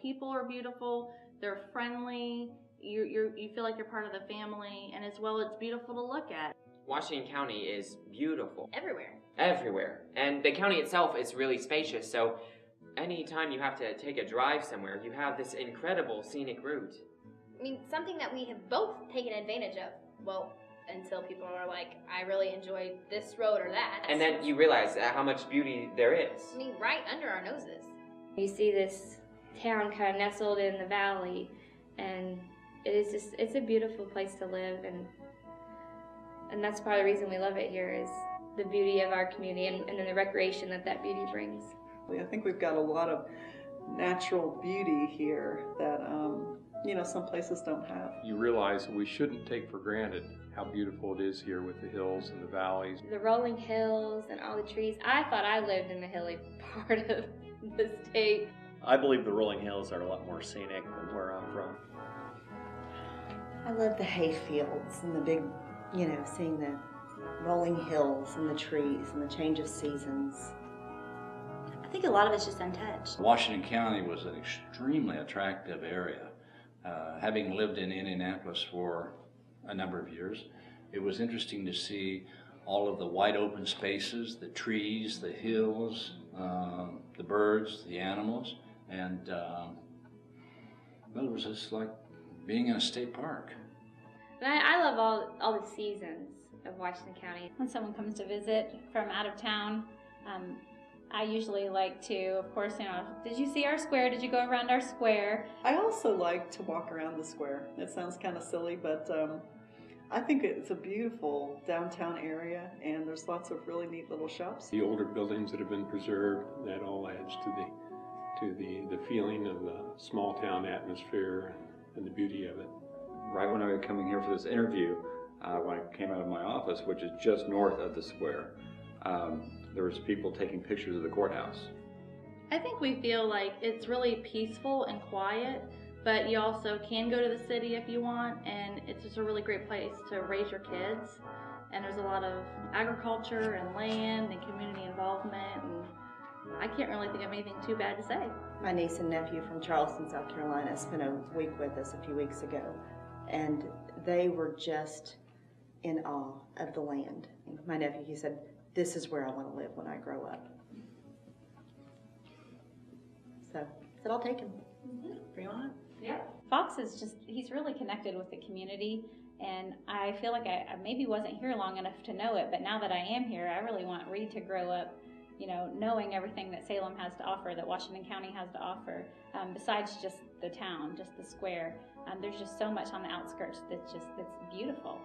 people are beautiful, they're friendly, you feel like you're part of the family, and as well, it's beautiful to look at. Washington County is beautiful. Everywhere. Everywhere. And the county itself is really spacious, so anytime you have to take a drive somewhere, you have this incredible scenic route. I mean, something that we have both taken advantage of. Well, until people are like, I really enjoy this road or that. And then you realize how much beauty there is. I mean, right under our noses. You see this town kind of nestled in the valley, and it's a beautiful place to live, and that's part of the reason we love it here is the beauty of our community and then the recreation that beauty brings. I think we've got a lot of natural beauty here that some places don't have. You realize we shouldn't take for granted how beautiful it is here with the hills and the valleys. The rolling hills and all the trees. I thought I lived in the hilly part of the state. I believe the rolling hills are a lot more scenic than where I'm from. I love the hay fields and the big, seeing the rolling hills and the trees and the change of seasons. I think a lot of it's just untouched. Washington County was an extremely attractive area. Having lived in Indianapolis for a number of years, it was interesting to see all of the wide open spaces, the trees, the hills, the birds, the animals, and it was just like being in a state park. And I love all the seasons of Washington County. When someone comes to visit from out of town, I usually like to, of course, did you see our square? Did you go around our square? I also like to walk around the square. It sounds kind of silly, but I think it's a beautiful downtown area, and there's lots of really neat little shops. The older buildings that have been preserved, that all adds to the feeling of the small town atmosphere and the beauty of it. Right when I was coming here for this interview, when I came out of my office, which is just north of the square, there was people taking pictures of the courthouse. I think we feel like it's really peaceful and quiet, but you also can go to the city if you want, and it's just a really great place to raise your kids. And there's a lot of agriculture and land and community involvement, and I can't really think of anything too bad to say. My niece and nephew from Charleston, South Carolina, spent a week with us a few weeks ago, and they were just in awe of the land. My nephew, he said, "This is where I want to live when I grow up." So I said, I'll take him. Bring him on. Yeah. Fox he's really connected with the community, and I feel like I maybe wasn't here long enough to know it, but now that I am here, I really want Reed to grow up, knowing everything that Salem has to offer, that Washington County has to offer, besides just the town, just the square. There's just so much on the outskirts that's beautiful.